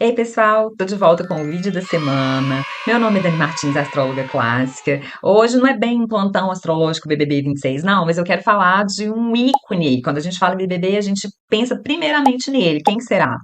Ei, pessoal, tô de volta com o vídeo da semana. Meu nome é Dani Martins, astróloga clássica. Hoje não é bem um plantão astrológico BBB 26, não, mas eu quero falar de um ícone. Quando a gente fala em BBB, a gente pensa primeiramente nele. Quem será?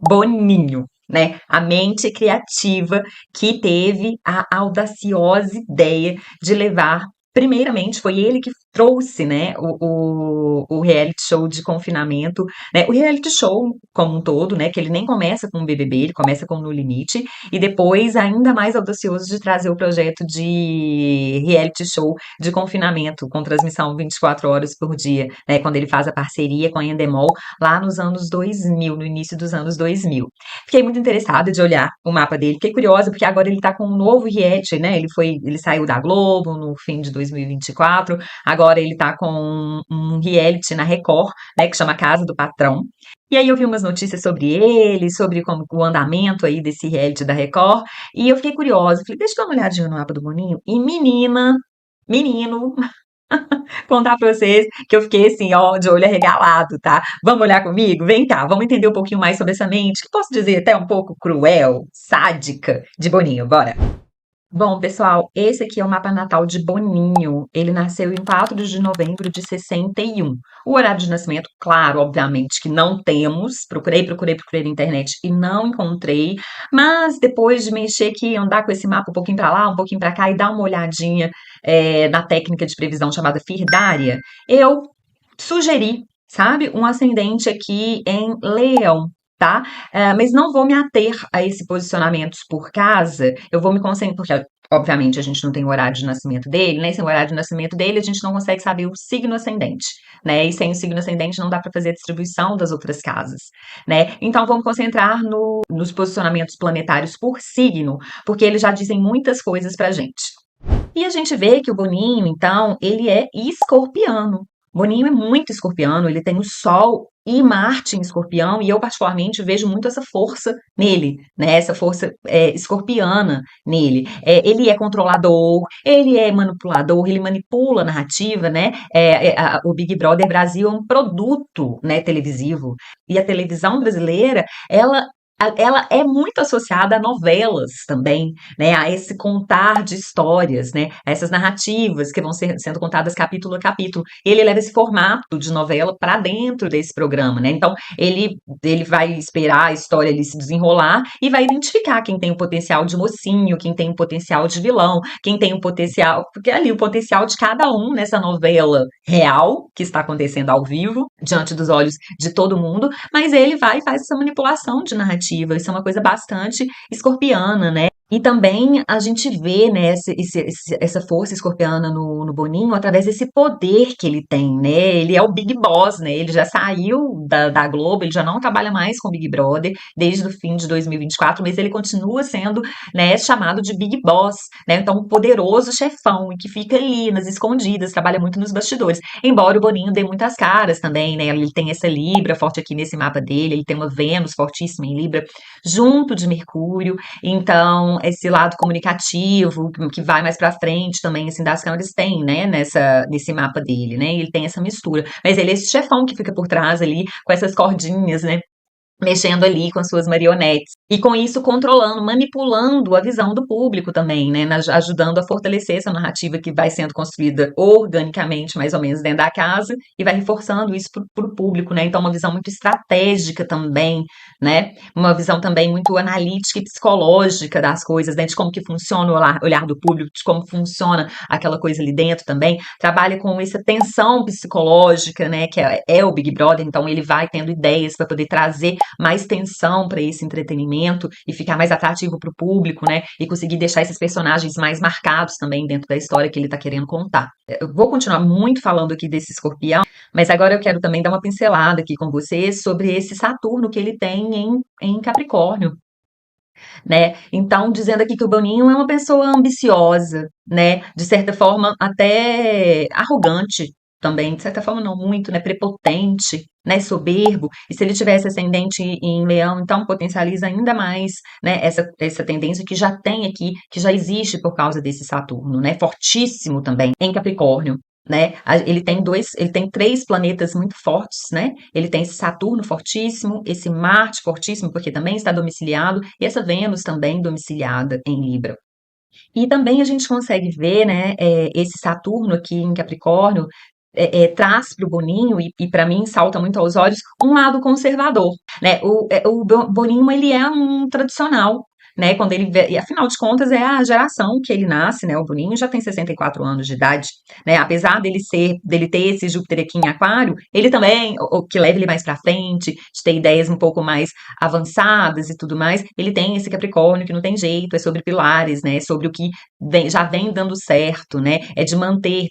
Boninho, né? A mente criativa que teve a audaciosa ideia de levar. Primeiramente, foi ele que trouxe, né, o reality show de confinamento, né, o reality show como um todo, né, que ele nem começa com o BBB, ele começa com No Limite, e depois, ainda mais audacioso, de trazer o projeto de reality show de confinamento, com transmissão 24 horas por dia, né, quando ele faz a parceria com a Endemol, lá nos anos 2000, no início dos anos 2000. Fiquei muito interessada de olhar o mapa dele, fiquei curiosa, porque agora ele tá com um novo reality, né, ele saiu da Globo no fim de 2024, agora ele tá com um reality na Record, né, que chama Casa do Patrão. E aí eu vi umas notícias sobre ele, sobre como o andamento aí desse reality da Record, e eu fiquei curiosa, falei, deixa eu dar uma olhadinha no mapa do Boninho, e menina, menino, contar pra vocês que eu fiquei assim, ó, de olho arregalado, tá? Vamos olhar comigo? Vem cá, vamos entender um pouquinho mais sobre essa mente, que posso dizer até um pouco cruel, sádica, de Boninho, bora! Bom, pessoal, esse aqui é o mapa natal de Boninho. Ele nasceu em 4 de novembro de 61. O horário de nascimento, claro, obviamente que não temos. Procurei na internet e não encontrei. Mas depois de mexer aqui, andar com esse mapa um pouquinho para lá, um pouquinho para cá e dar uma olhadinha na técnica de previsão chamada Firdária, eu sugeri, sabe, um ascendente aqui em Leão. Tá? Mas não vou me ater a esse posicionamentos por casa, eu vou me concentrar, porque obviamente a gente não tem o horário de nascimento dele, né? Sem o horário de nascimento dele, a gente não consegue saber o signo ascendente, né? E sem o signo ascendente não dá para fazer a distribuição das outras casas, né? Então vamos concentrar nos posicionamentos planetários por signo, porque eles já dizem muitas coisas pra gente. E a gente vê que o Boninho, então, ele é escorpiano. Boninho é muito escorpiano, ele tem o Sol e Marte em escorpião, e eu, particularmente, vejo muito essa força nele, né? Essa força escorpiana nele. Ele é controlador, ele é manipulador, ele manipula a narrativa, né? O Big Brother Brasil é um produto, né, televisivo, e a televisão brasileira, ela é muito associada a novelas também, né, a esse contar de histórias, né, a essas narrativas que vão sendo contadas capítulo a capítulo. E ele leva esse formato de novela para dentro desse programa, né? Então ele vai esperar a história ali se desenrolar e vai identificar quem tem o potencial de mocinho, quem tem o potencial de vilão, quem tem o potencial, porque é ali o potencial de cada um nessa novela real que está acontecendo ao vivo diante dos olhos de todo mundo, mas ele vai e faz essa manipulação de narrativa. Isso é uma coisa bastante escorpiana, né? E também a gente vê, né, essa força escorpiana no Boninho através desse poder que ele tem, né? Ele é o Big Boss, né? Ele já saiu da Globo, ele já não trabalha mais com o Big Brother desde o fim de 2024, mas ele continua sendo, né, chamado de Big Boss, né? Então, um poderoso chefão e que fica ali nas escondidas, trabalha muito nos bastidores. Embora o Boninho dê muitas caras também, né? Ele tem essa Libra forte aqui nesse mapa dele, ele tem uma Vênus fortíssima em Libra, junto de Mercúrio. Então, esse lado comunicativo, que vai mais pra frente também, assim, das câmeras, tem, né, nesse mapa dele, né? Ele tem essa mistura. Mas ele é esse chefão que fica por trás ali, com essas cordinhas, né? Mexendo ali com as suas marionetes. E com isso controlando, manipulando a visão do público também, né? Ajudando a fortalecer essa narrativa que vai sendo construída organicamente, mais ou menos, dentro da casa, e vai reforçando isso para o público, né? Então, uma visão muito estratégica também, né? Uma visão também muito analítica e psicológica das coisas, né? De como que funciona o olhar do público, de como funciona aquela coisa ali dentro também. Trabalha com essa tensão psicológica, né? Que é o Big Brother, então ele vai tendo ideias para poder trazer mais tensão para esse entretenimento e ficar mais atrativo para o público, né? E conseguir deixar esses personagens mais marcados também dentro da história que ele está querendo contar. Eu vou continuar muito falando aqui desse escorpião, mas agora eu quero também dar uma pincelada aqui com vocês sobre esse Saturno que ele tem em Capricórnio, né? Então, dizendo aqui que o Boninho é uma pessoa ambiciosa, né? De certa forma, até arrogante também, de certa forma não muito, né? Prepotente, né? Soberbo. E se ele tivesse ascendente em Leão, então potencializa ainda mais, né? Essa tendência que já tem aqui, que já existe por causa desse Saturno, né? Fortíssimo também em Capricórnio. né? Ele tem três planetas muito fortes, né? Ele tem esse Saturno fortíssimo, esse Marte fortíssimo, porque também está domiciliado, e essa Vênus também domiciliada em Libra. E também a gente consegue ver, né, esse Saturno aqui em Capricórnio traz para o Boninho, e para mim salta muito aos olhos, um lado conservador, né? Boninho, ele é um tradicional, né? E afinal de contas, é a geração que ele nasce, né? O Boninho já tem 64 anos de idade, né? Apesar dele ter esse Júpiter aqui em Aquário, ele também, o que leva ele mais para frente, de ter ideias um pouco mais avançadas e tudo mais, ele tem esse Capricórnio que não tem jeito, é sobre pilares, né? É sobre o que já vem dando certo, né? É de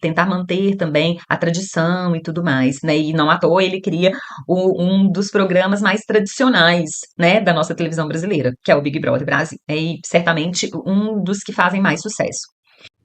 tentar manter também a tradição e tudo mais, né? E não à toa ele cria um dos programas mais tradicionais, né, da nossa televisão brasileira, que é o Big Brother Brasil. E certamente um dos que fazem mais sucesso.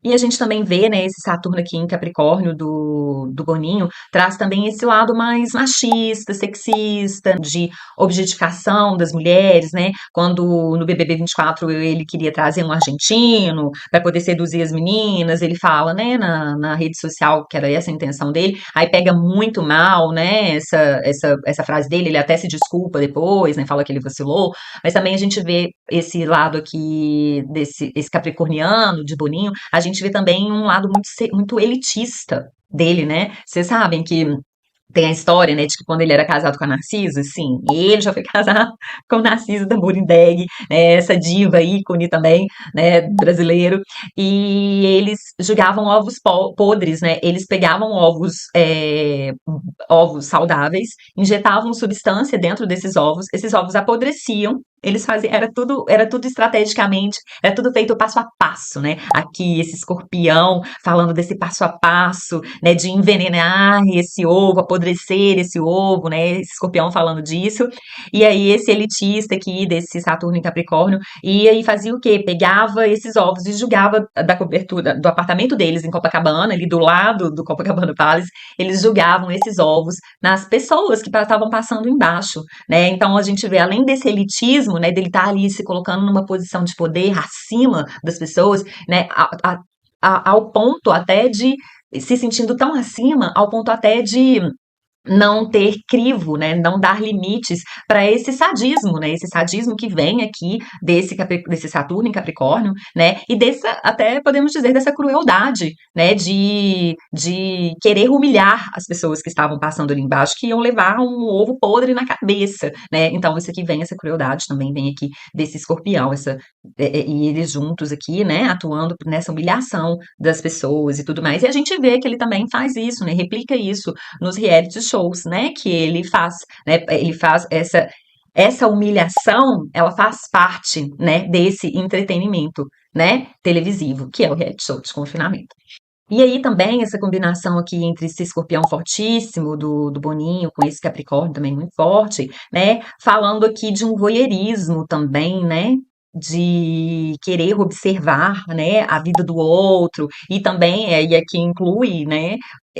E a gente também vê, né, esse Saturno aqui em Capricórnio do Boninho, traz também esse lado mais machista, sexista, de objetificação das mulheres, né? Quando no BBB 24 ele queria trazer um argentino para poder seduzir as meninas, ele fala, né, na rede social que era essa a intenção dele, aí pega muito mal, né, essa frase dele, ele até se desculpa depois, né, fala que ele vacilou, mas também a gente vê esse lado aqui, esse capricorniano de Boninho, a gente vê também um lado muito elitista dele, né? Vocês sabem que tem a história, né, de que quando ele era casado com a Narcisa, sim, ele já foi casado com a Narcisa da Burindeg, né, essa diva ícone também, né, brasileiro, e eles jogavam ovos podres, né, eles pegavam ovos saudáveis, injetavam substância dentro desses ovos, esses ovos apodreciam, eles faziam, era tudo estrategicamente, era tudo feito passo a passo, né? Aqui esse escorpião falando desse passo a passo, né, de envenenar esse ovo, apodrecer esse ovo, né? Esse escorpião falando disso. E aí esse elitista aqui desse Saturno em Capricórnio ia e fazia o quê? Pegava esses ovos e jogava da cobertura do apartamento deles em Copacabana, ali do lado do Copacabana Palace, eles jogavam esses ovos nas pessoas que estavam passando embaixo, né? Então a gente vê, além desse elitismo, né, dele estar ali se colocando numa posição de poder acima das pessoas, né, ao ponto até de se sentindo tão acima, ao ponto até de não ter crivo, né, não dar limites para esse sadismo, né, esse sadismo que vem aqui desse Saturno em Capricórnio, né, e dessa, até podemos dizer, dessa crueldade, né, de querer humilhar as pessoas que estavam passando ali embaixo, que iam levar um ovo podre na cabeça, né, então isso aqui vem, essa crueldade também vem aqui desse escorpião, e eles juntos aqui, né, atuando nessa humilhação das pessoas e tudo mais, e a gente vê que ele também faz isso, né, replica isso nos reality shows, né, que ele faz, né, ele faz essa humilhação, ela faz parte, né, desse entretenimento, né, televisivo, que é o reality show de confinamento. E aí também essa combinação aqui entre esse escorpião fortíssimo do Boninho com esse Capricórnio também muito forte, né? Falando aqui de um voyeurismo também, né? De querer observar, né, a vida do outro e também e aqui inclui, né,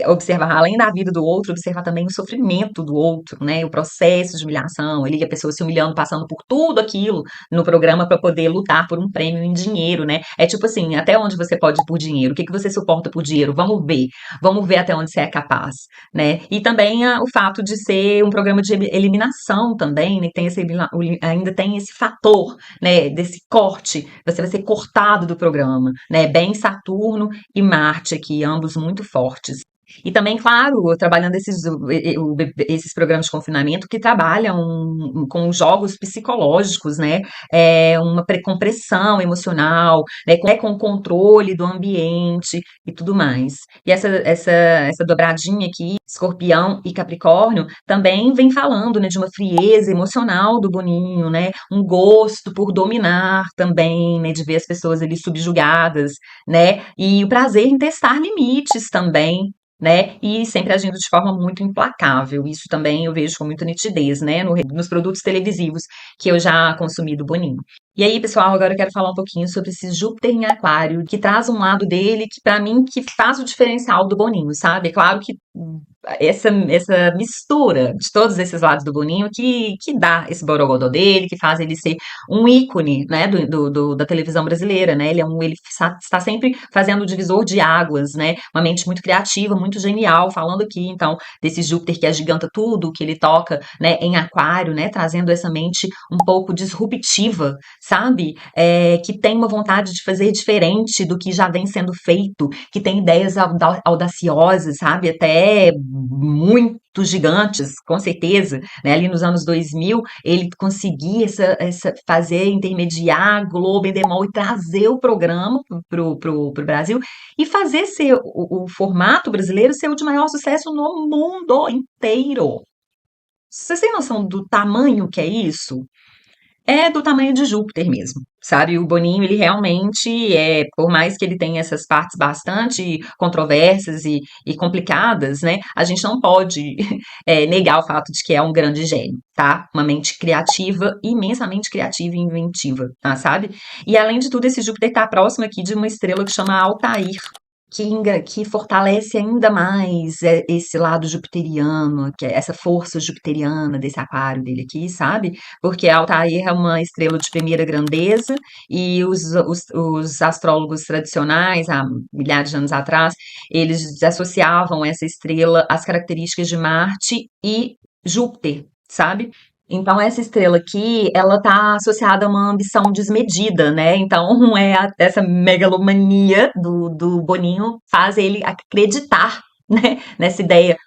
observar além da vida do outro, observar também o sofrimento do outro, né, o processo de humilhação, ele a pessoa se humilhando, passando por tudo aquilo no programa para poder lutar por um prêmio em dinheiro, né? É tipo assim, até onde você pode ir por dinheiro? O que que você suporta por dinheiro? Vamos ver até onde você é capaz, né? E também o fato de ser um programa de eliminação também, né? Ainda tem esse fator, né? Desse corte, você vai ser cortado do programa, né? Bem Saturno e Marte aqui, ambos muito fortes. E também, claro, trabalhando esses programas de confinamento que trabalham com jogos psicológicos, né? Uma compressão emocional, né? Com o controle do ambiente e tudo mais. E essa dobradinha aqui, Escorpião e Capricórnio, também vem falando, né, de uma frieza emocional do Boninho, né? Um gosto por dominar também, né? De ver as pessoas ali subjugadas, né? E o prazer em testar limites também, né? E sempre agindo de forma muito implacável. Isso também eu vejo com muita nitidez, né? Nos produtos televisivos que eu já consumi do Boninho. E aí, pessoal, agora eu quero falar um pouquinho sobre esse Júpiter em Aquário, que traz um lado dele que, pra mim, que faz o diferencial do Boninho, sabe? É claro que essa mistura de todos esses lados do Boninho que dá esse borogodó dele, que faz ele ser um ícone, né, da televisão brasileira, né? Ele está sempre fazendo o divisor de águas, né? Uma mente muito criativa, muito genial, falando aqui, então, desse Júpiter que agiganta tudo, que ele toca, né, em Aquário, né? Trazendo essa mente um pouco disruptiva, sabe? Que tem uma vontade de fazer diferente do que já vem sendo feito, que tem ideias audaciosas, sabe? Até muito gigantes, com certeza, né? Ali nos anos 2000, ele conseguia fazer, intermediar a Globo, Endemol e trazer o programa pro Brasil e fazer ser o formato brasileiro ser o de maior sucesso no mundo inteiro. Vocês têm noção do tamanho que é isso? É do tamanho de Júpiter mesmo, sabe? O Boninho, ele realmente por mais que ele tenha essas partes bastante controversas e complicadas, né? A gente não pode negar o fato de que é um grande gênio, tá? Uma mente criativa, imensamente criativa e inventiva, tá? Sabe? E além de tudo, esse Júpiter tá próximo aqui de uma estrela que chama Altair, que fortalece ainda mais esse lado jupiteriano, que é essa força jupiteriana desse aquário dele aqui, sabe? Porque Altair é uma estrela de primeira grandeza e os astrólogos tradicionais, há milhares de anos atrás, eles associavam essa estrela às características de Marte e Júpiter, sabe? Então, essa estrela aqui, ela tá associada a uma ambição desmedida, né? Então, essa megalomania do Boninho faz ele acreditar, né, nessa ideia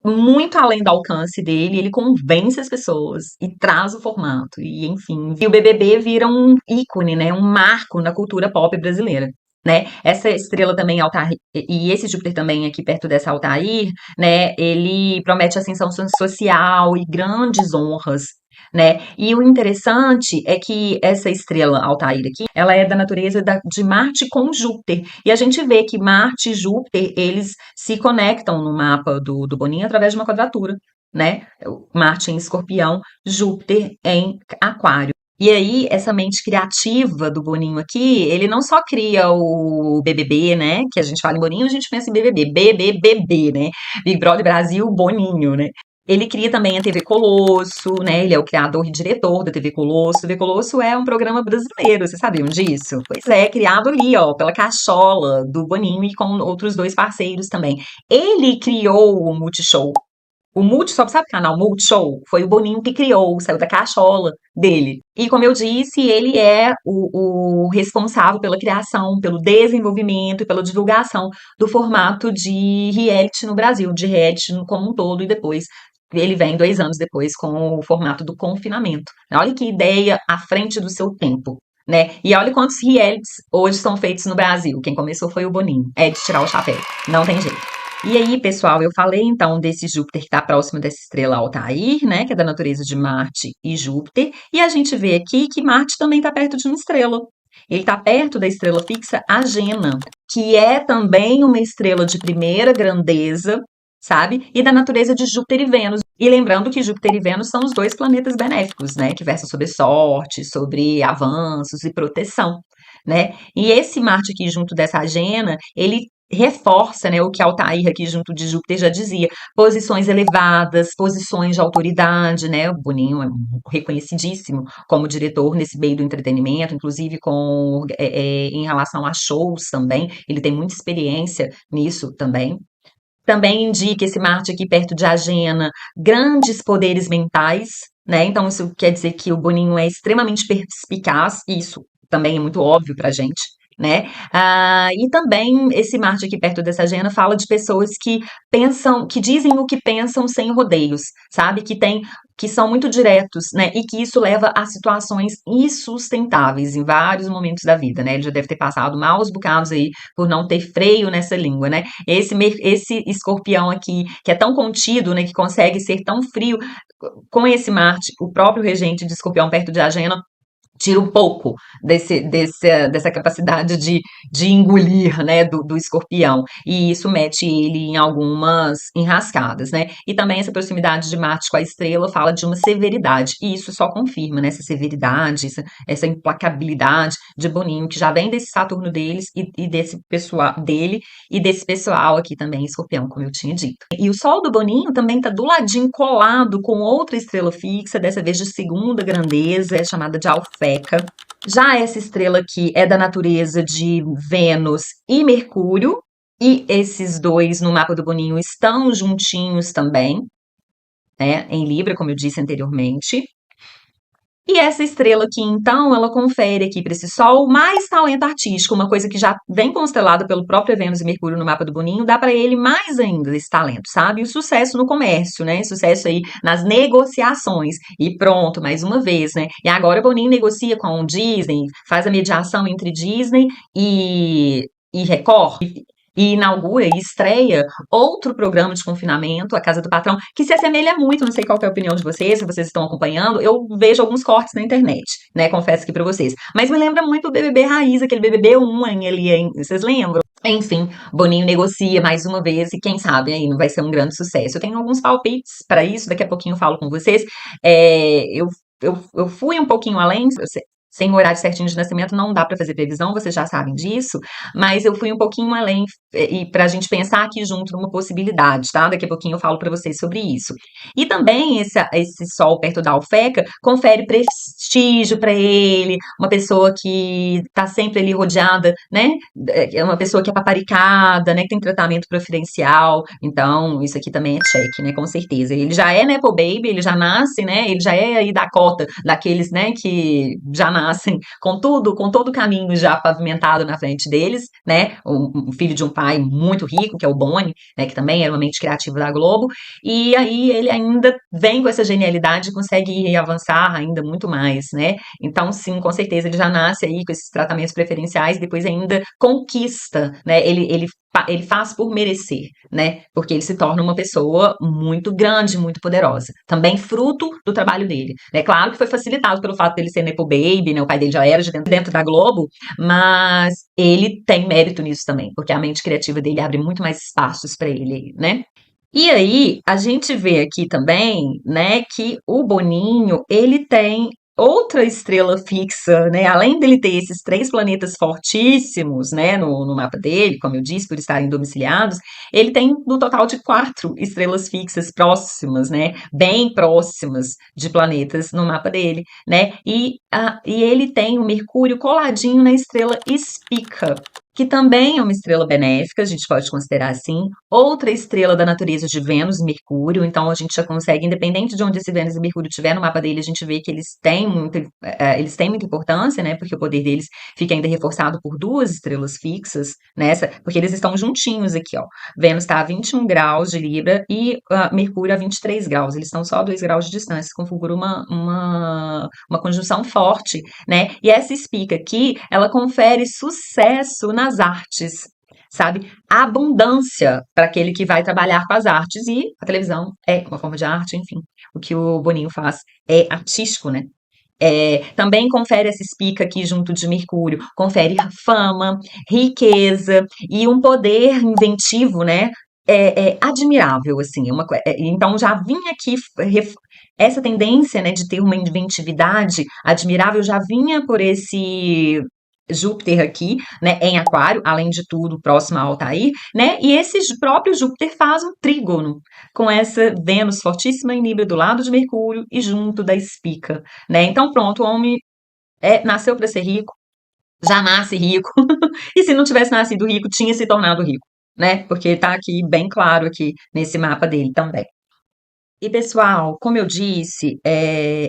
muito além do alcance dele, ele convence as pessoas e traz o formato, e enfim. E o BBB vira um ícone, né? Um marco na cultura pop brasileira. Né? Essa estrela também, Altair, e esse Júpiter também aqui perto dessa Altair, né? Ele promete ascensão social e grandes honras, né? E o interessante é que essa estrela Altair aqui, ela é da natureza de Marte com Júpiter. E a gente vê que Marte e Júpiter, eles se conectam no mapa do Boninho através de uma quadratura, né? Marte em Escorpião, Júpiter em Aquário. E aí, essa mente criativa do Boninho aqui, ele não só cria o BBB, né? Que a gente fala em Boninho, a gente pensa em BBB, BBBB, né? Big Brother Brasil, Boninho, né? Ele cria também a TV Colosso, né? Ele é o criador e diretor da TV Colosso. TV Colosso é um programa brasileiro, vocês sabiam disso? Pois é, criado ali, ó, pela cachola do Boninho e com outros dois parceiros também. Ele criou o Multishow. O Multishow, sabe o canal Multishow? Foi o Boninho que criou, saiu da cachola dele. E como eu disse, ele é o responsável pela criação, pelo desenvolvimento e pela divulgação do formato de reality no Brasil, de reality como um todo, e depois ele vem 2 anos depois com o formato do confinamento. Olha que ideia à frente do seu tempo. Né? E olha quantos realities hoje são feitos no Brasil. Quem começou foi o Boninho. É de tirar o chapéu. Não tem jeito. E aí, pessoal, eu falei então desse Júpiter que está próximo dessa estrela Altair, né, que é da natureza de Marte e Júpiter, e a gente vê aqui que Marte também está perto de uma estrela. Ele está perto da estrela fixa Agena, que é também uma estrela de primeira grandeza, sabe? E da natureza de Júpiter e Vênus. E lembrando que Júpiter e Vênus são os dois planetas benéficos, né, que versam sobre sorte, sobre avanços e proteção. Né? E esse Marte aqui junto dessa Agena, ele reforça, né, o que Altair aqui junto de Júpiter já dizia, posições elevadas, posições de autoridade, né, o Boninho é reconhecidíssimo como diretor nesse meio do entretenimento, inclusive em relação a shows também, ele tem muita experiência nisso também. Também indica esse Marte aqui perto de Agena, grandes poderes mentais, né, então isso quer dizer que o Boninho é extremamente perspicaz, e isso também é muito óbvio pra gente, né? E também esse Marte aqui perto dessa agenda fala de pessoas que pensam, que dizem o que pensam sem rodeios, sabe? Que são muito diretos, né? E que isso leva a situações insustentáveis em vários momentos da vida, né? Ele já deve ter passado maus bocados aí por não ter freio nessa língua, né? Esse escorpião aqui, que é tão contido, né? Que consegue ser tão frio, com esse Marte, o próprio regente de escorpião perto de Agena, tira um pouco dessa capacidade de engolir, né, do escorpião. E isso mete ele em algumas enrascadas, né? E também essa proximidade de Marte com a estrela fala de uma severidade. E isso só confirma, né, essa severidade, essa implacabilidade de Boninho, que já vem desse Saturno deles e desse pessoal dele e desse pessoal aqui também, escorpião, como eu tinha dito. E o Sol do Boninho também está do ladinho colado com outra estrela fixa, dessa vez de segunda grandeza, é chamada de Alfeca. Já essa estrela aqui é da natureza de Vênus e Mercúrio, e esses dois no mapa do Boninho estão juntinhos também, né, em Libra, como eu disse anteriormente. E essa estrela aqui, então, ela confere aqui para esse Sol mais talento artístico, uma coisa que já vem constelada pelo próprio Vênus e Mercúrio no mapa do Boninho, dá para ele mais ainda esse talento, sabe? E o sucesso no comércio, né? Sucesso aí nas negociações. E pronto, mais uma vez, né? E agora o Boninho negocia com o Disney, faz a mediação entre Disney e Record, e inaugura e estreia outro programa de confinamento, A Casa do Patrão, que se assemelha muito, não sei qual que é a opinião de vocês, se vocês estão acompanhando, eu vejo alguns cortes na internet, né, confesso aqui pra vocês, mas me lembra muito o BBB Raiz, aquele BBB 1 ali, hein? Vocês lembram? Enfim, Boninho negocia mais uma vez e quem sabe aí não vai ser um grande sucesso. Eu tenho alguns palpites para isso, daqui a pouquinho eu falo com vocês. Eu fui um pouquinho além, sem o horário certinho de nascimento não dá para fazer previsão, vocês já sabem disso, mas eu fui um pouquinho além e para a gente pensar aqui junto numa possibilidade, tá? Daqui a pouquinho eu falo para vocês sobre isso. E também esse Sol perto da Alfeca confere prestígio para ele, uma pessoa que está sempre ali rodeada, né? É uma pessoa que é paparicada, né? Que tem tratamento preferencial. Então, isso aqui também é check, né? Com certeza. Ele já é Nepo Baby, ele já nasce, né? Ele já é aí da cota daqueles, né? Que já nascem com tudo, com todo o caminho já pavimentado na frente deles, né? Um filho de um pai muito rico, que é o Boni, né? Que também era uma mente criativa da Globo. E aí ele ainda vem com essa genialidade e consegue avançar ainda muito mais, né? Então, sim, com certeza, ele já nasce aí com esses tratamentos preferenciais, depois ainda conquista, né? Ele faz por merecer, né? Porque ele se torna uma pessoa muito grande, muito poderosa. Também fruto do trabalho dele. É claro que foi facilitado pelo fato dele ser Nepo Baby, né? O pai dele já era de dentro da Globo, mas ele tem mérito nisso também, porque a mente criativa dele abre muito mais espaços para ele, né? E aí, a gente vê aqui também, né, que o Boninho, ele tem outra estrela fixa, né, além dele ter esses três planetas fortíssimos, né, no mapa dele, como eu disse, por estarem domiciliados, ele tem no total de quatro estrelas fixas próximas, né, bem próximas de planetas no mapa dele, né, e ele tem o Mercúrio coladinho na estrela Spica, que também é uma estrela benéfica, a gente pode considerar assim. Outra estrela da natureza de Vênus e Mercúrio, então a gente já consegue, independente de onde esse Vênus e Mercúrio estiver no mapa dele, a gente vê que eles têm muita importância, né? Porque o poder deles fica ainda reforçado por duas estrelas fixas, nessa, porque eles estão juntinhos aqui, ó. Vênus está a 21 graus de Libra e Mercúrio a 23 graus. Eles estão só a 2 graus de distância, configura uma conjunção forte, né? E essa espica aqui, ela confere sucesso nas artes, sabe? Abundância para aquele que vai trabalhar com as artes e a televisão é uma forma de arte, enfim. O que o Boninho faz é artístico, né? Também confere essa espica aqui junto de Mercúrio, confere fama, riqueza e um poder inventivo, né? Admirável, assim, então já vinha aqui essa tendência, né, de ter uma inventividade admirável já vinha por esse Júpiter aqui, né, em Aquário, além de tudo, próximo a Altair, né, e esse próprio Júpiter faz um trígono com essa Vênus fortíssima em Libra do lado de Mercúrio e junto da espica, né, então pronto, o homem nasceu para ser rico, já nasce rico, e se não tivesse nascido rico, tinha se tornado rico, né, porque tá aqui bem claro aqui nesse mapa dele também. E pessoal, como eu disse,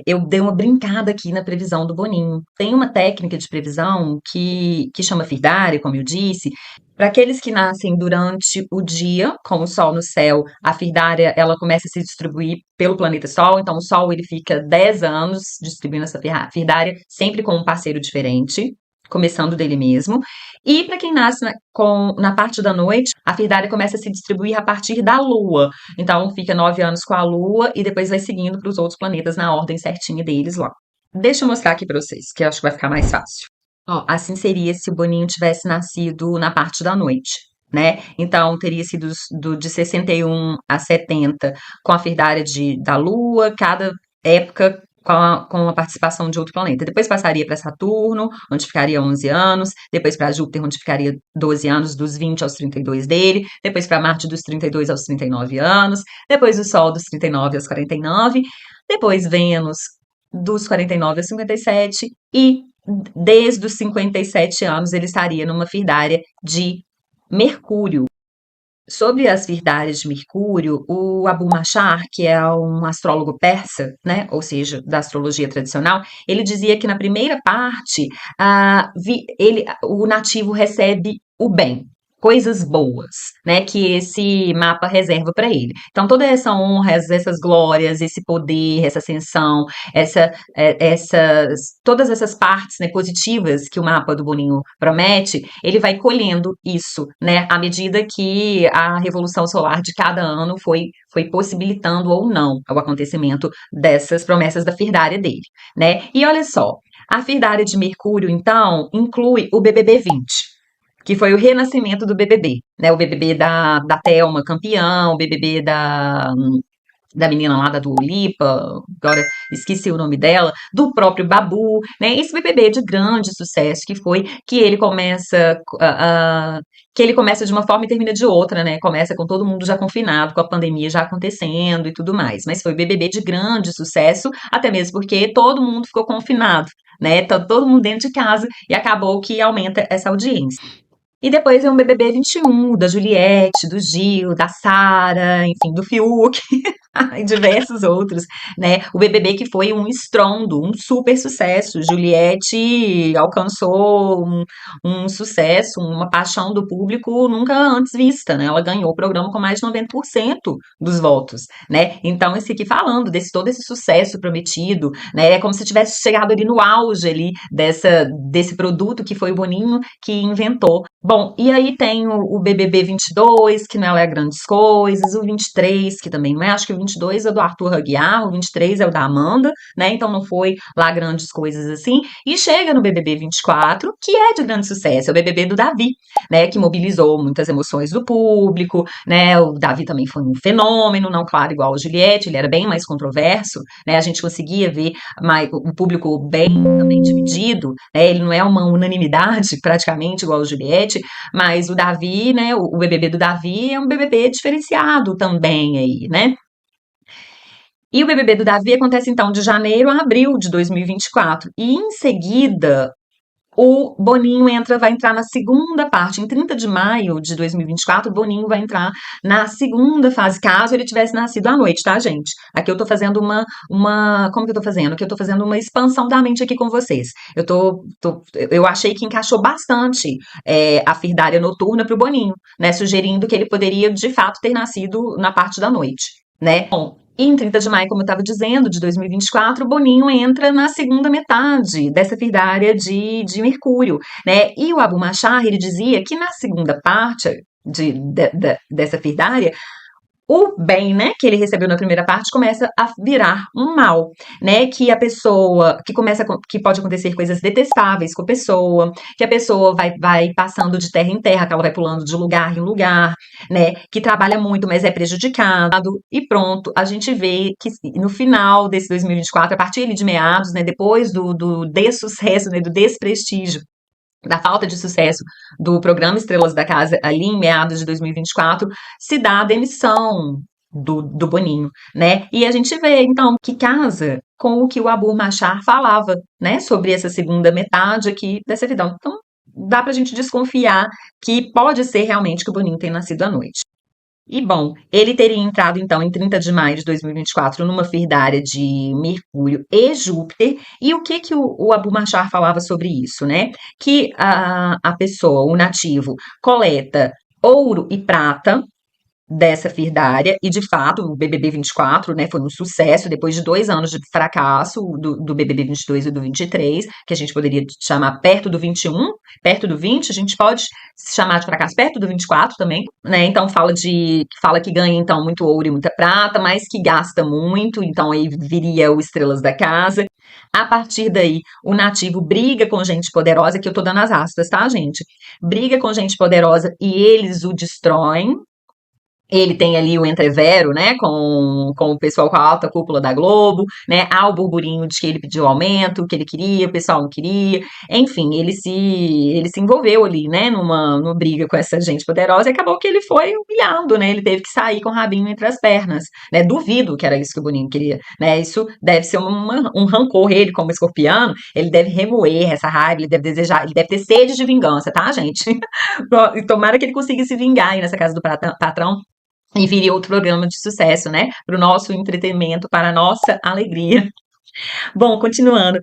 eu dei uma brincada aqui na previsão do Boninho. Tem uma técnica de previsão que chama Firdária, como eu disse. Para aqueles que nascem durante o dia, com o Sol no céu, a Firdária ela começa a se distribuir pelo planeta Sol. Então, o Sol ele fica 10 anos distribuindo essa Firdária, sempre com um parceiro diferente, começando dele mesmo. E para quem nasce na parte da noite, a Firdária começa a se distribuir a partir da Lua. Então, fica 9 anos com a Lua e depois vai seguindo para os outros planetas na ordem certinha deles lá. Deixa eu mostrar aqui pra vocês, que eu acho que vai ficar mais fácil. Ó, assim seria se o Boninho tivesse nascido na parte da noite, né? Então, teria sido de 61 a 70 com a Firdária da Lua, cada época com a participação de outro planeta. Depois passaria para Saturno, onde ficaria 11 anos. Depois para Júpiter, onde ficaria 12 anos, dos 20 aos 32 dele. Depois para Marte, dos 32 aos 39 anos. Depois o Sol, dos 39 aos 49. Depois Vênus, dos 49 aos 57. E desde os 57 anos ele estaria numa Firdária de Mercúrio. Sobre as Firdárias de Mercúrio, o Abu Mashar, que é um astrólogo persa, né, ou seja, da astrologia tradicional, ele dizia que na primeira parte o nativo recebe o bem, coisas boas, né, que esse mapa reserva para ele. Então toda essa honra, essas glórias, esse poder, essa ascensão, todas essas partes, né, positivas que o mapa do Boninho promete, ele vai colhendo isso, né, à medida que a revolução solar de cada ano foi possibilitando ou não o acontecimento dessas promessas da firdária dele, né? E olha só, a firdária de Mercúrio, então, inclui o BBB 20, que foi o renascimento do BBB, né? O BBB da Thelma campeão, o BBB da menina lá da Dua Lipa, agora esqueci o nome dela, do próprio Babu, né? Esse BBB de grande sucesso que foi que ele começa que ele começa de uma forma e termina de outra, né? Começa com todo mundo já confinado, com a pandemia já acontecendo e tudo mais. Mas foi BBB de grande sucesso, até mesmo porque todo mundo ficou confinado, né? Tá todo mundo dentro de casa e acabou que aumenta essa audiência. E depois é um BBB 21, da Juliette, do Gil, da Sara, enfim, do Fiuk, e diversos outros, né? O BBB que foi um estrondo, um super sucesso. Juliette alcançou um sucesso, uma paixão do público nunca antes vista, né? Ela ganhou o programa com mais de 90% dos votos, né? Então, esse aqui falando desse todo esse sucesso prometido, né? É como se tivesse chegado ali no auge ali desse produto que foi o Boninho que inventou. Bom, e aí tem o BBB 22, que não é grandes coisas, o 23, que também não é, acho que o 22 é do Arthur Aguiar, o 23 é o da Amanda, né? Então não foi lá grandes coisas assim. E chega no BBB 24, que é de grande sucesso, é o BBB do Davi, né? Que mobilizou muitas emoções do público, né? O Davi também foi um fenômeno, não claro igual a Juliette, ele era bem mais controverso, né? A gente conseguia ver um público bem também dividido, né? Ele não é uma unanimidade praticamente igual a Juliette, mas o Davi, né, o BBB do Davi é um BBB diferenciado também aí, né? E o BBB do Davi acontece então de janeiro a abril de 2024. E em seguida, o Boninho vai entrar na segunda parte. Em 30 de maio de 2024, o Boninho vai entrar na segunda fase, caso ele tivesse nascido à noite, tá, gente? Aqui eu tô fazendo como que eu tô fazendo? Aqui eu tô fazendo uma expansão da mente aqui com vocês. Eu achei que encaixou bastante a Firdária noturna pro Boninho, né? Sugerindo que ele poderia, de fato, ter nascido na parte da noite, né? Bom, e em 30 de maio, como eu estava dizendo, de 2024, o Boninho entra na segunda metade dessa firdária de Mercúrio, né? E o Abu Mashar, ele dizia que na segunda parte dessa firdária, o bem, né, que ele recebeu na primeira parte começa a virar um mal, né, que a pessoa, que pode acontecer coisas detestáveis com a pessoa, que a pessoa vai passando de terra em terra, que ela vai pulando de lugar em lugar, né, que trabalha muito, mas é prejudicado, e pronto, a gente vê que no final desse 2024, a partir de meados, né, depois do dessucesso, né, do desprestígio, da falta de sucesso do programa Estrelas da Casa ali em meados de 2024, se dá a demissão do Boninho, né? E a gente vê, então, que casa com o que o Abu Machar falava, né? Sobre essa segunda metade aqui dessa vida. Então, dá pra gente desconfiar que pode ser realmente que o Boninho tenha nascido à noite. E bom, ele teria entrado então em 30 de maio de 2024 numa firdária de Mercúrio e Júpiter. E o que que o Abu Machar falava sobre isso, né? Que a pessoa, o nativo, coleta ouro e prata, dessa Firdária, e de fato o BBB 24, né, foi um sucesso depois de 2 anos de fracasso do BBB 22 e do 23, que a gente poderia chamar perto do 21, perto do 20, a gente pode chamar de fracasso perto do 24 também, né? Então fala que ganha então muito ouro e muita prata, mas que gasta muito, então aí viria o Estrelas da Casa. A partir daí, o nativo briga com gente poderosa, que eu tô dando as aspas, tá, gente? Briga com gente poderosa e eles o destroem. Ele tem ali o entrevero, né, com o pessoal com a alta cúpula da Globo, né, há o burburinho de que ele pediu aumento, que ele queria, o pessoal não queria, enfim, ele se envolveu ali, né, numa briga com essa gente poderosa e acabou que ele foi humilhado, né, ele teve que sair com o rabinho entre as pernas, né, duvido que era isso que o Boninho queria, né, isso deve ser um rancor, ele como escorpiano, ele deve remoer essa raiva, ele deve desejar, ele deve ter sede de vingança, tá, gente? E tomara que ele consiga se vingar aí nessa casa do patrão, e viria outro programa de sucesso, né? Para o nosso entretenimento, para a nossa alegria. Bom, continuando.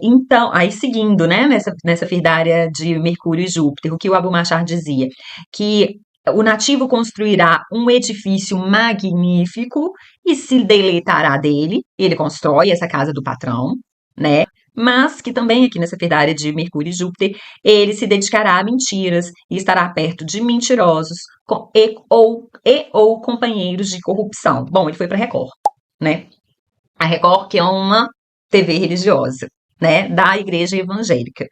Então, aí seguindo, né, nessa Firdária de Mercúrio e Júpiter, o que o Abu Machar dizia? Que o nativo construirá um edifício magnífico e se deleitará dele. Ele constrói essa casa do patrão, né? Mas que também aqui nessa Firdária de Mercúrio e Júpiter, ele se dedicará a mentiras e estará perto de mentirosos ou companheiros de corrupção. Bom, ele foi para Record, né? A Record, que é uma TV religiosa, né, da igreja evangélica,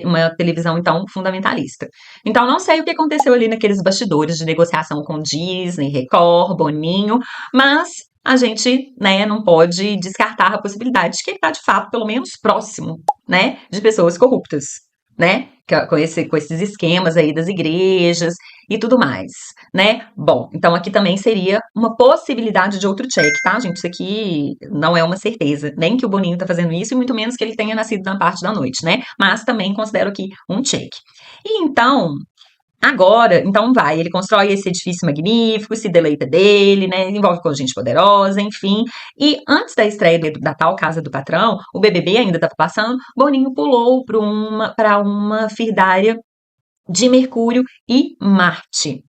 uma televisão, então, fundamentalista. Então, não sei o que aconteceu ali naqueles bastidores de negociação com Disney, Record, Boninho, mas a gente, né, não pode descartar a possibilidade de que ele está, de fato, pelo menos próximo, né, de pessoas corruptas, né, com esses esquemas aí das igrejas e tudo mais, né? Bom, então aqui também seria uma possibilidade de outro check, tá, gente? Isso aqui não é uma certeza, nem que o Boninho tá fazendo isso, e muito menos que ele tenha nascido na parte da noite, né? Mas também considero aqui um check. E então, agora, então vai, ele constrói esse edifício magnífico, se deleita dele, né? Envolve com gente poderosa, enfim. E antes da estreia da tal Casa do Patrão, o BBB ainda estava passando, Boninho pulou para uma Firdária de Mercúrio e Marte.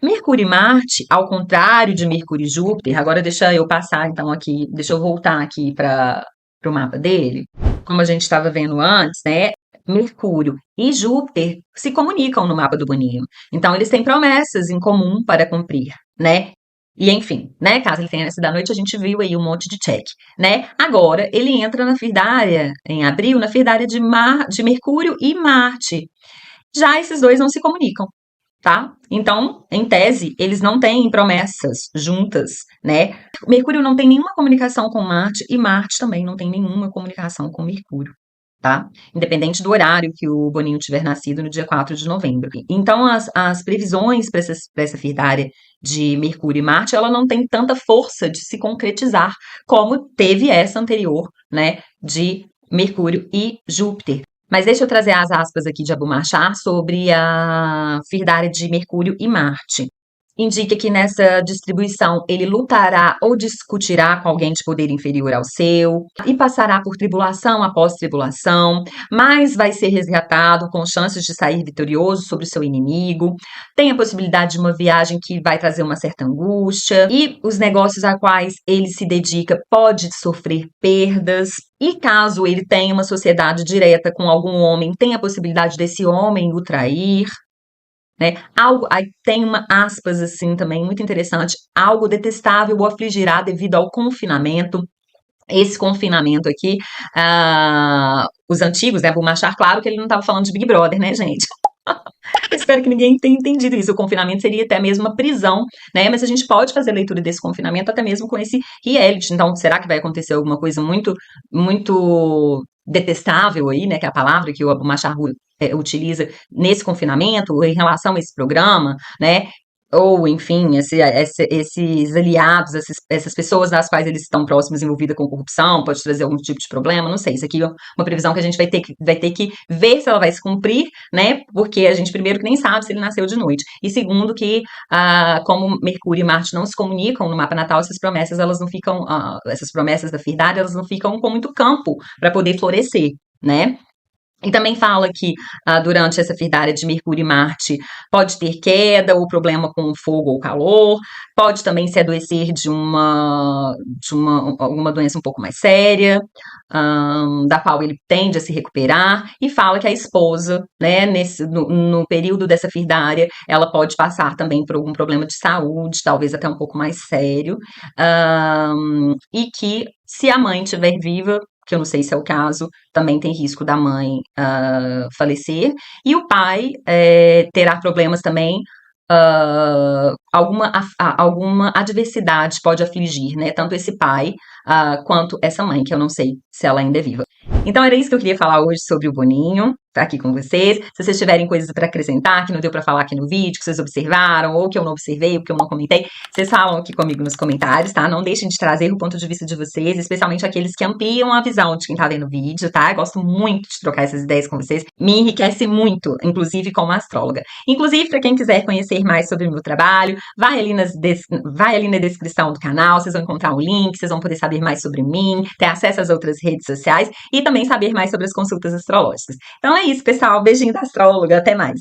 Mercúrio e Marte, ao contrário de Mercúrio e Júpiter, agora deixa eu passar então aqui, deixa eu voltar aqui para o mapa dele. Como a gente estava vendo antes, né? Mercúrio e Júpiter se comunicam no mapa do Boninho. Então, eles têm promessas em comum para cumprir, né? E enfim, né? Caso ele tenha nascido à noite, a gente viu aí um monte de check, né? Agora, ele entra na Firdária, em abril, na Firdária de Mercúrio e Marte. Já esses dois não se comunicam, tá? Então, em tese, eles não têm promessas juntas, né? Mercúrio não tem nenhuma comunicação com Marte e Marte também não tem nenhuma comunicação com Mercúrio, tá? Independente do horário que o Boninho tiver nascido no dia 4 de novembro. Então, as previsões para essa Firdária de Mercúrio e Marte, ela não tem tanta força de se concretizar como teve essa anterior, né, de Mercúrio e Júpiter. Mas deixa eu trazer as aspas aqui de Abu Machar sobre a Firdária de Mercúrio e Marte. Indica que nessa distribuição ele lutará ou discutirá com alguém de poder inferior ao seu e passará por tribulação após tribulação, mas vai ser resgatado com chances de sair vitorioso sobre o seu inimigo. Tem a possibilidade de uma viagem que vai trazer uma certa angústia e os negócios a quais ele se dedica pode sofrer perdas. E caso ele tenha uma sociedade direta com algum homem, tem a possibilidade desse homem o trair, né? Algo, aí tem uma aspas assim também muito interessante, algo detestável o afligirá devido ao confinamento. Esse confinamento aqui, os antigos, né, Abu Machar, claro que ele não estava falando de Big Brother, né, gente? Espero que ninguém tenha entendido isso. O confinamento seria até mesmo uma prisão, né? Mas a gente pode fazer leitura desse confinamento até mesmo com esse reality. Então, será que vai acontecer alguma coisa muito, muito detestável aí, né? Que é a palavra que o Abu Machar utiliza nesse confinamento em relação a esse programa, né? Ou, enfim, esses aliados, essas pessoas das quais eles estão próximos envolvidas com corrupção, pode trazer algum tipo de problema, não sei. Isso aqui é uma previsão que a gente vai ter que ver se ela vai se cumprir, né? Porque a gente, primeiro, que nem sabe se ele nasceu de noite. E segundo, que como Mercúrio e Marte não se comunicam no mapa natal, essas promessas, elas não ficam, essas promessas da Firdária, elas não ficam com muito campo para poder florescer, né? E também fala que durante essa firdária de Mercúrio e Marte pode ter queda ou problema com o fogo ou calor, pode também se adoecer de alguma doença um pouco mais séria, da qual ele tende a se recuperar, e fala que a esposa, né, no período dessa firdária, ela pode passar também por algum problema de saúde, talvez até um pouco mais sério, e que se a mãe estiver viva, que eu não sei se é o caso, também tem risco da mãe falecer, e o pai terá problemas também, alguma adversidade pode afligir, né? Tanto esse pai quanto essa mãe, que eu não sei se ela ainda é viva. Então era isso que eu queria falar hoje sobre o Boninho, tá aqui com vocês. Se vocês tiverem coisas para acrescentar, que não deu para falar aqui no vídeo, que vocês observaram, ou que eu não observei, ou que eu não comentei, vocês falam aqui comigo nos comentários, tá? Não deixem de trazer o ponto de vista de vocês, especialmente aqueles que ampliam a visão de quem tá vendo o vídeo, tá? Eu gosto muito de trocar essas ideias com vocês, me enriquece muito, inclusive como astróloga. Inclusive, para quem quiser conhecer mais sobre o meu trabalho, vai ali na descrição do canal, vocês vão encontrar um link, vocês vão poder saber mais sobre mim, ter acesso às outras redes sociais e também saber mais sobre as consultas astrológicas. Então é isso, pessoal. Beijinho da astróloga. Até mais.